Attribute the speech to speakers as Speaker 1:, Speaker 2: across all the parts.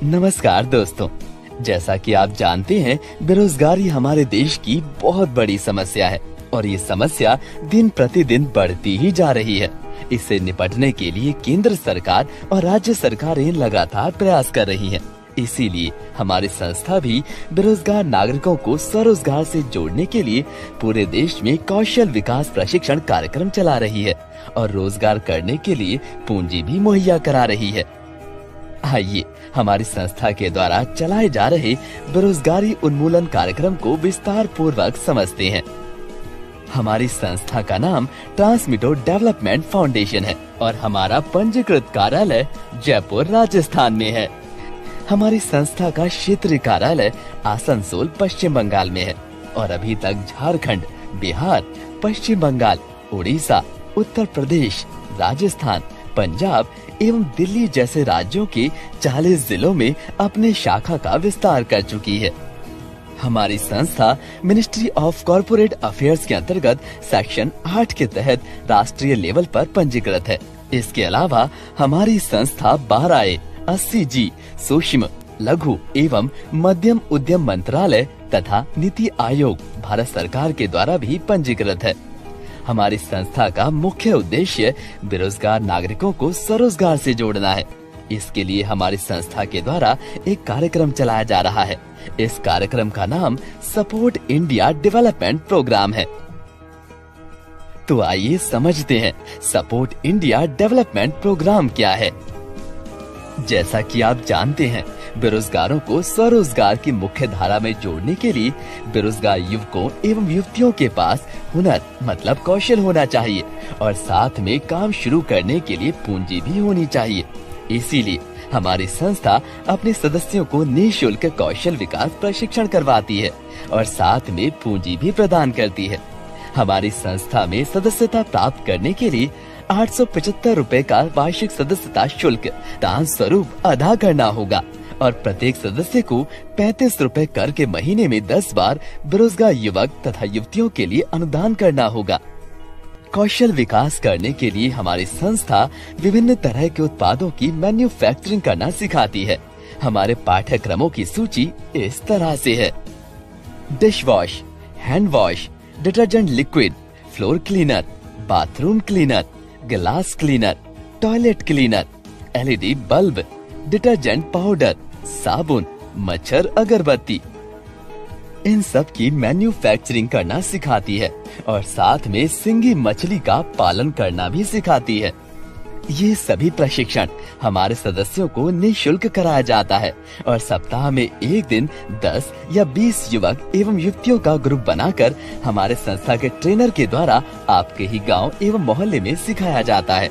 Speaker 1: नमस्कार दोस्तों, जैसा कि आप जानते हैं, बेरोजगारी हमारे देश की बहुत बड़ी समस्या है और ये समस्या दिन प्रतिदिन बढ़ती ही जा रही है। इससे निपटने के लिए केंद्र सरकार और राज्य सरकारें लगातार प्रयास कर रही हैं। इसीलिए हमारी संस्था भी बेरोजगार नागरिकों को स्वरोजगार से जोड़ने के लिए पूरे देश में कौशल विकास प्रशिक्षण कार्यक्रम चला रही है और रोजगार करने के लिए पूंजी भी मुहैया करा रही है। आइए हमारी संस्था के द्वारा चलाए जा रहे बेरोजगारी उन्मूलन कार्यक्रम को विस्तार पूर्वक समझते हैं। हमारी संस्था का नाम ट्रांसमिटो डेवलपमेंट फाउंडेशन है और हमारा पंजीकृत कार्यालय जयपुर राजस्थान में है। हमारी संस्था का क्षेत्रीय कार्यालय आसनसोल पश्चिम बंगाल में है और अभी तक झारखंड, बिहार, पश्चिम बंगाल, उड़ीसा, उत्तर प्रदेश, राजस्थान, पंजाब एवं दिल्ली जैसे राज्यों के 40 जिलों में अपने शाखा का विस्तार कर चुकी है। हमारी संस्था मिनिस्ट्री ऑफ कॉर्पोरेट अफेयर्स के अंतर्गत सेक्शन 8 के तहत राष्ट्रीय लेवल पर पंजीकृत है। इसके अलावा हमारी संस्था 12A 80G सूक्ष्म, लघु एवं मध्यम उद्यम मंत्रालय तथा नीति आयोग भारत सरकार के द्वारा भी पंजीकृत है। हमारी संस्था का मुख्य उद्देश्य बेरोजगार नागरिकों को स्वरोजगार से जोड़ना है। इसके लिए हमारी संस्था के द्वारा एक कार्यक्रम चलाया जा रहा है। इस कार्यक्रम का नाम सपोर्ट इंडिया डेवलपमेंट प्रोग्राम है। तो आइए समझते हैं सपोर्ट इंडिया डेवलपमेंट प्रोग्राम क्या है। जैसा कि आप जानते हैं, बेरोजगारों को स्वरोजगार की मुख्य धारा में जोड़ने के लिए बेरोजगार युवकों एवं युवतियों के पास हुनर मतलब कौशल होना चाहिए और साथ में काम शुरू करने के लिए पूंजी भी होनी चाहिए। इसीलिए हमारी संस्था अपने सदस्यों को निःशुल्क कौशल विकास प्रशिक्षण करवाती है और साथ में पूंजी भी प्रदान करती है। हमारी संस्था में सदस्यता प्राप्त करने के लिए 875 रुपए का वार्षिक सदस्यता शुल्क दान स्वरूप अदा करना होगा और प्रत्येक सदस्य को 35 रुपए कर के महीने में 10 बार बेरोजगार युवक तथा युवतियों के लिए अनुदान करना होगा। कौशल विकास करने के लिए हमारी संस्था विभिन्न तरह के उत्पादों की मैन्युफैक्चरिंग करना सिखाती है। हमारे पाठ्यक्रमों की सूची इस तरह से है: dish wash, hand wash, detergent liquid, floor cleaner, bathroom cleaner, glass cleaner, toilet cleaner, LED bulb, detergent powder, साबुन, मच्छर अगरबत्ती, इन सब की मैन्युफैक्चरिंग करना सिखाती है और साथ में सिंगी मछली का पालन करना भी सिखाती है। ये सभी प्रशिक्षण हमारे सदस्यों को निःशुल्क कराया जाता है और सप्ताह में एक दिन 10 या 20 युवक एवं युवतियों का ग्रुप बनाकर हमारे संस्था के ट्रेनर के द्वारा आपके ही गांव एवं मोहल्ले में सिखाया जाता है।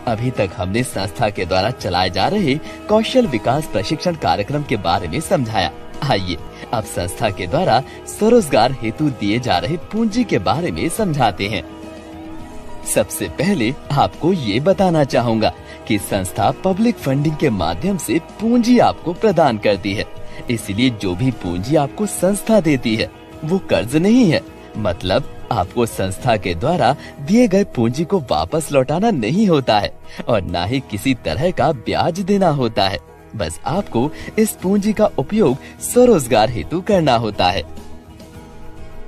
Speaker 1: अभी तक हमने संस्था के द्वारा चलाए जा रहे कौशल विकास प्रशिक्षण कार्यक्रम के बारे में समझाया। आइए अब संस्था के द्वारा स्वरोजगार हेतु दिए जा रहे पूंजी के बारे में समझाते हैं। सबसे पहले आपको ये बताना चाहूँगा कि संस्था पब्लिक फंडिंग के माध्यम से पूंजी आपको प्रदान करती है। इसलिए जो भी पूंजी आपको संस्था देती है वो कर्ज नहीं है। मतलब आपको संस्था के द्वारा दिए गए पूंजी को वापस लौटाना नहीं होता है और न ही किसी तरह का ब्याज देना होता है। बस आपको इस पूंजी का उपयोग स्वरोजगार हेतु करना होता है।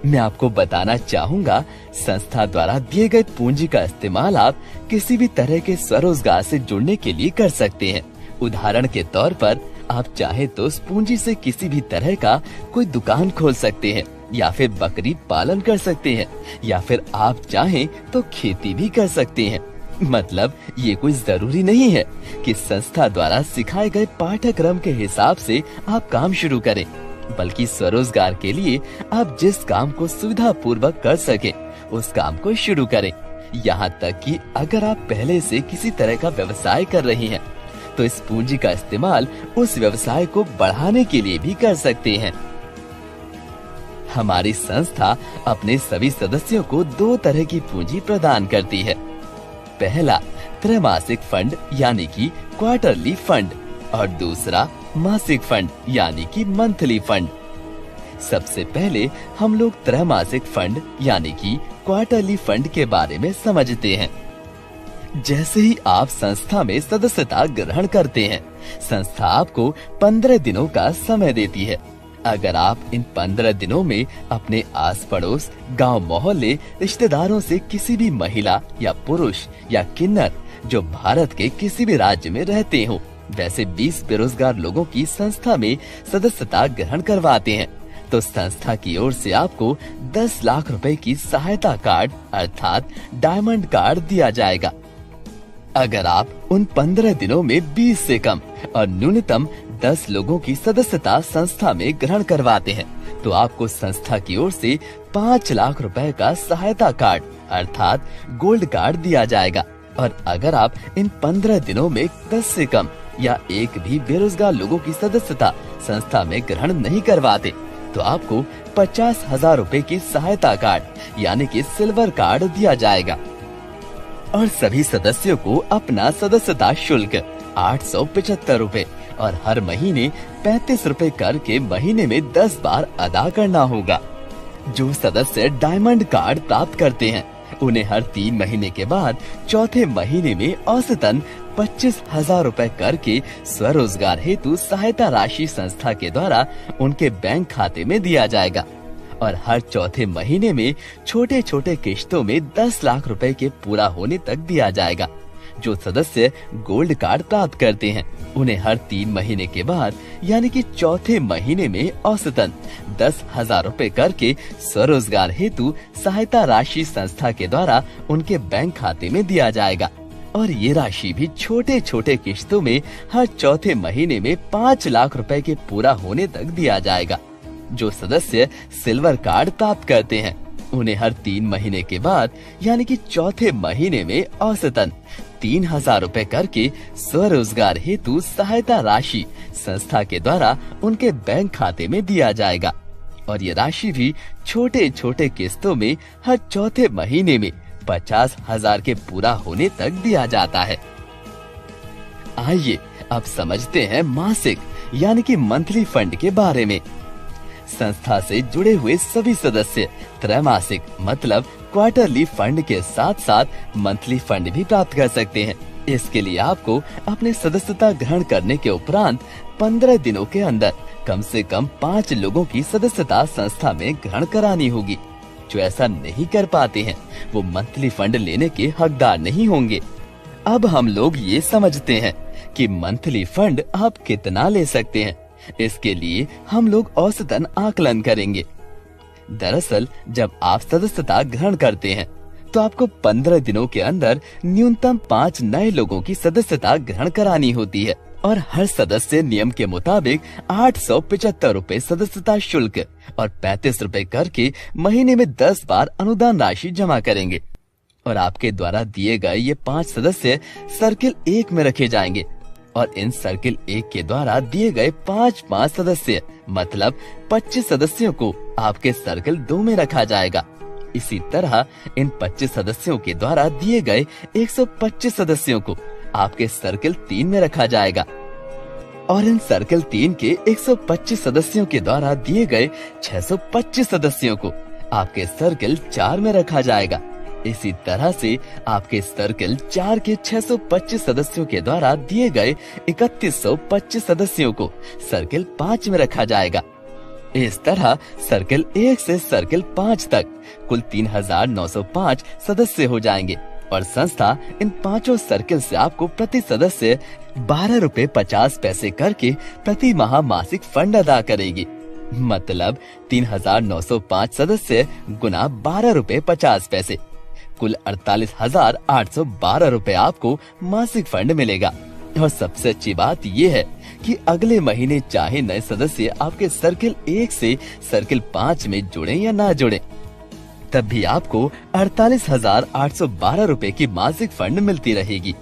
Speaker 1: मैं आपको बताना चाहूँगा, संस्था द्वारा दिए गए पूंजी का इस्तेमाल आप किसी भी तरह के स्वरोजगार से जुड़ने के लिए कर सकते हैं। उदाहरण के तौर पर आप चाहे तो उस पूंजी से किसी भी तरह का कोई दुकान खोल सकते हैं या फिर बकरी पालन कर सकते हैं या फिर आप चाहें तो खेती भी कर सकते हैं। मतलब ये कोई जरूरी नहीं है कि संस्था द्वारा सिखाए गए पाठ्यक्रम के हिसाब से आप काम शुरू करें, बल्कि स्वरोजगार के लिए आप जिस काम को सुविधा पूर्वक कर सके उस काम को शुरू करें। यहाँ तक कि अगर आप पहले से किसी तरह का व्यवसाय कर रही हैं, तो इस पूंजी का इस्तेमाल उस व्यवसाय को बढ़ाने के लिए भी कर सकते हैं। हमारी संस्था अपने सभी सदस्यों को 2 तरह की पूंजी प्रदान करती है। पहला त्रैमासिक फंड यानी कि क्वार्टरली फंड और दूसरा मासिक फंड यानी कि मंथली फंड। सबसे पहले हम लोग त्रैमासिक फंड यानी कि क्वार्टरली फंड के बारे में समझते हैं। जैसे ही आप संस्था में सदस्यता ग्रहण करते हैं, संस्था आपको 15 दिनों का समय देती है। अगर आप इन 15 दिनों में अपने आस पड़ोस, गांव, मोहल्ले, रिश्तेदारों से किसी भी महिला या पुरुष या किन्नर जो भारत के किसी भी राज्य में रहते हो, वैसे 20 बेरोजगार लोगों की संस्था में सदस्यता ग्रहण करवाते हैं, तो संस्था की ओर से आपको 10 लाख रुपए की सहायता कार्ड अर्थात डायमंड कार्ड दिया जाएगा। अगर आप उन 15 दिनों में 20 से कम और न्यूनतम 10 लोगों की सदस्यता संस्था में ग्रहण करवाते हैं, तो आपको संस्था की ओर से 5 लाख रुपए का सहायता कार्ड अर्थात गोल्ड कार्ड दिया जाएगा। और अगर आप इन 15 दिनों में 10 से कम या एक भी बेरोजगार लोगों की सदस्यता संस्था में ग्रहण नहीं करवाते, तो आपको 50,000 रुपए की सहायता कार्ड यानी कि सिल्वर कार्ड दिया जाएगा। और सभी सदस्यों को अपना सदस्यता शुल्क 875 रुपए और हर महीने 35 रुपए करके महीने में 10 बार अदा करना होगा। जो सदस्य डायमंड कार्ड प्राप्त करते हैं, उन्हें हर 3 महीने के बाद चौथे महीने में औसतन 25,000 रुपए करके स्वरोजगार हेतु सहायता राशि संस्था के द्वारा उनके बैंक खाते में दिया जाएगा। और हर चौथे महीने में छोटे छोटे किश्तों में 10 लाख रुपए के पूरा होने तक दिया जाएगा। जो सदस्य गोल्ड कार्ड प्राप्त करते हैं, उन्हें हर 3 महीने के बाद यानी कि चौथे महीने में औसतन 10,000 रुपए करके स्वरोजगार हेतु सहायता राशि संस्था के द्वारा उनके बैंक खाते में दिया जाएगा। और ये राशि भी छोटे छोटे किश्तों में हर चौथे महीने में 5 लाख रुपए के पूरा होने तक दिया जाएगा। जो सदस्य सिल्वर कार्ड प्राप्त करते हैं, उन्हें हर 3 महीने के बाद यानी कि चौथे महीने में औसतन 3,000 रुपए करके स्वरोजगार हेतु सहायता राशि संस्था के द्वारा उनके बैंक खाते में दिया जाएगा। और ये राशि भी छोटे छोटे किस्तों में हर चौथे महीने में 50,000 के पूरा होने तक दिया जाता है। आइए अब समझते हैं मासिक यानी कि मंथली फंड के बारे में। संस्था से जुड़े हुए सभी सदस्य त्रैमासिक मतलब क्वार्टरली फंड के साथ साथ मंथली फंड भी प्राप्त कर सकते हैं। इसके लिए आपको अपने सदस्यता ग्रहण करने के उपरांत 15 दिनों के अंदर कम से कम 5 लोगों की सदस्यता संस्था में ग्रहण करानी होगी। जो ऐसा नहीं कर पाते हैं, वो मंथली फंड लेने के हकदार नहीं होंगे। अब हम लोग ये समझते हैं कि मंथली फंड आप कितना ले सकते हैं। इसके लिए हम लोग औसतन आकलन करेंगे। दरअसल जब आप सदस्यता ग्रहण करते हैं, तो आपको 15 दिनों के अंदर न्यूनतम 5 नए लोगों की सदस्यता ग्रहण करानी होती है। और हर सदस्य नियम के मुताबिक 875 रुपए सदस्यता शुल्क और 35 रुपए करके महीने में 10 बार अनुदान राशि जमा करेंगे। और आपके द्वारा दिए गए ये 5 सदस्य सर्किल 1 में रखे जाएंगे। और इन सर्किल 1 के द्वारा दिए गए 5 सदस्य मतलब 25 सदस्यों को आपके सर्किल 2 में रखा जाएगा। इसी तरह इन 25 सदस्यों के द्वारा दिए गए 125 सदस्यों को आपके सर्किल 3 में रखा जाएगा। और इन सर्किल 3 के 125 सदस्यों के द्वारा दिए गए 625 सदस्यों को आपके सर्किल 4 में रखा जाएगा। इसी तरह से आपके सर्किल 4 के 625 सदस्यों के द्वारा दिए गए 3125 सदस्यों को सर्किल 5 में रखा जाएगा। इस तरह सर्किल 1 से सर्किल 5 तक कुल 3,905 सदस्य हो जाएंगे। और संस्था इन 5 सर्किल से आपको प्रति सदस्य 12 रुपए 50 पैसे करके प्रति माह मासिक फंड अदा करेगी। मतलब 3,905 सदस्य गुना 12 रुपए 50 पैसे, कुल 48,812 रुपए आपको मासिक फंड मिलेगा। और सबसे अच्छी बात ये है कि अगले महीने चाहे नए सदस्य आपके सर्किल 1 से सर्किल 5 में जुड़े या ना जुड़े, तब भी आपको 48,812 रुपए की मासिक फंड मिलती रहेगी।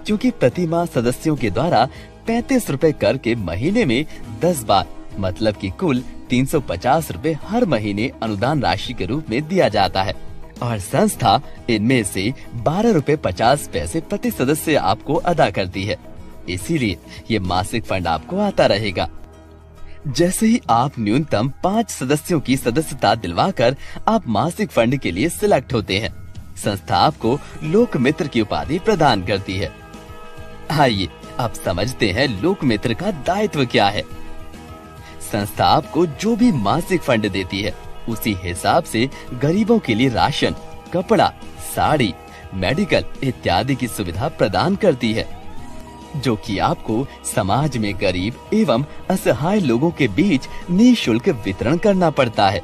Speaker 1: क्योंकि प्रति माह सदस्यों के द्वारा 35 रुपए कर के महीने में 10 बार मतलब कि कुल 350 रुपए हर महीने अनुदान राशि के रूप में दिया जाता है। और संस्था इनमें से 12 रुपए 50 पैसे प्रति सदस्य आपको अदा करती है। इसीलिए ये मासिक फंड आपको आता रहेगा। जैसे ही आप न्यूनतम 5 सदस्यों की सदस्यता दिलवाकर आप मासिक फंड के लिए सिलेक्ट होते हैं, संस्था आपको लोक मित्र की उपाधि प्रदान करती है। आइए अब समझते हैं लोक मित्र का दायित्व क्या है। संस्था आपको जो भी मासिक फंड देती है उसी हिसाब से गरीबों के लिए राशन, कपड़ा, साड़ी, मेडिकल इत्यादि की सुविधा प्रदान करती है, जो कि आपको समाज में गरीब एवं असहाय लोगों के बीच निःशुल्क वितरण करना पड़ता है।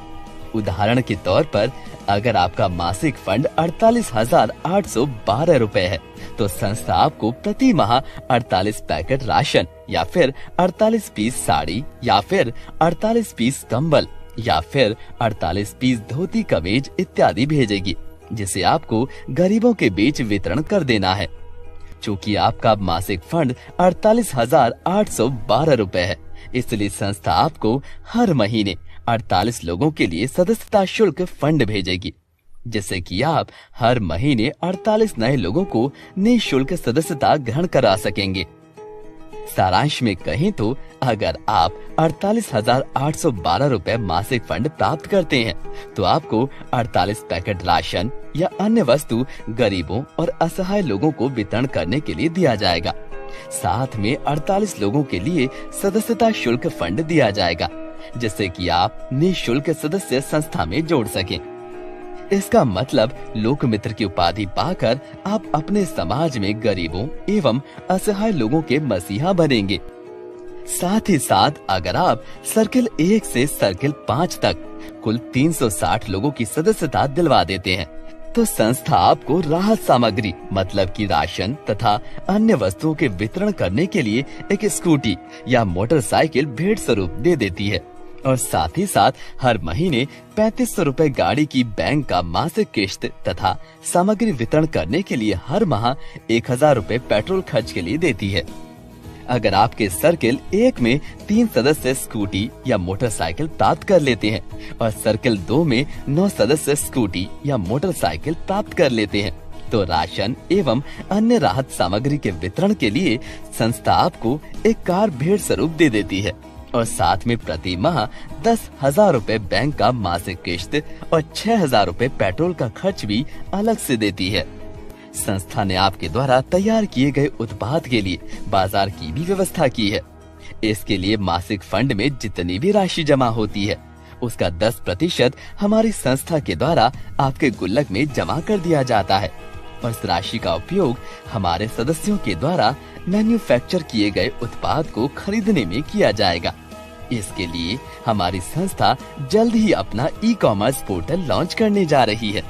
Speaker 1: उदाहरण के तौर पर अगर आपका मासिक फंड 48,812 रुपए है तो संस्था आपको प्रति माह 48 पैकेट राशन या फिर 48 पीस साड़ी या फिर 48 पीस कंबल या फिर 48 पीस धोती कमीज इत्यादि भेजेगी, जिसे आपको गरीबों के बीच वितरण कर देना है। चूँकि आपका मासिक फंड 48,812 रुपए है, इसलिए संस्था आपको हर महीने 48 लोगों के लिए सदस्यता शुल्क फंड भेजेगी, जिससे कि आप हर महीने 48 नए लोगों को निःशुल्क सदस्यता ग्रहण करा सकेंगे। सारांश में कहें तो अगर आप 48,812 रुपए मासिक फंड प्राप्त करते हैं तो आपको 48 पैकेट राशन या अन्य वस्तु गरीबों और असहाय लोगों को वितरण करने के लिए दिया जाएगा। साथ में 48 लोगों के लिए सदस्यता शुल्क फंड दिया जाएगा, जिससे कि आप निःशुल्क सदस्य संस्था में जोड़ सकें। इसका मतलब लोक मित्र की उपाधि पाकर आप अपने समाज में गरीबों एवं असहाय लोगों के मसीहा बनेंगे। साथ ही साथ अगर आप सर्किल 1 से सर्किल 5 तक कुल 360 लोगों की सदस्यता दिलवा देते हैं तो संस्था आपको राहत सामग्री मतलब कि राशन तथा अन्य वस्तुओं के वितरण करने के लिए एक स्कूटी या मोटरसाइकिल भेंट स्वरूप दे देती है और साथ ही साथ हर महीने 3500 रुपए गाड़ी की बैंक का मासिक किश्त तथा सामग्री वितरण करने के लिए हर माह 1000 रुपए पेट्रोल खर्च के लिए देती है। अगर आपके सर्किल 1 में 3 सदस्य स्कूटी या मोटरसाइकिल प्राप्त कर लेते हैं और सर्किल 2 में 9 सदस्य स्कूटी या मोटरसाइकिल प्राप्त कर लेते हैं तो राशन एवं अन्य राहत सामग्री के वितरण के लिए संस्था आपको एक कार भेंट स्वरूप दे देती है और साथ में प्रति माह 10,000 रुपए बैंक का मासिक किश्त और 6,000 रुपए पेट्रोल का खर्च भी अलग से देती है। संस्था ने आपके द्वारा तैयार किए गए उत्पाद के लिए बाजार की भी व्यवस्था की है। इसके लिए मासिक फंड में जितनी भी राशि जमा होती है उसका 10% हमारी संस्था के द्वारा आपके गुल्लक में जमा कर दिया जाता है और इस राशि का उपयोग हमारे सदस्यों के द्वारा मैन्युफैक्चर किए गए उत्पाद को खरीदने में किया जाएगा। इसके लिए हमारी संस्था जल्द ही अपना ई-कॉमर्स पोर्टल लॉन्च करने जा रही है।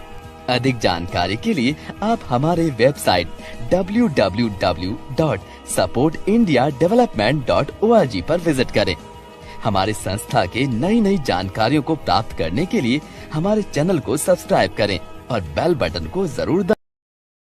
Speaker 1: अधिक जानकारी के लिए आप हमारे वेबसाइट www.supportindiadevelopment.org पर विजिट करें। हमारी संस्था के नई जानकारियों को प्राप्त करने के लिए हमारे चैनल को सब्सक्राइब करें और बेल बटन को जरूर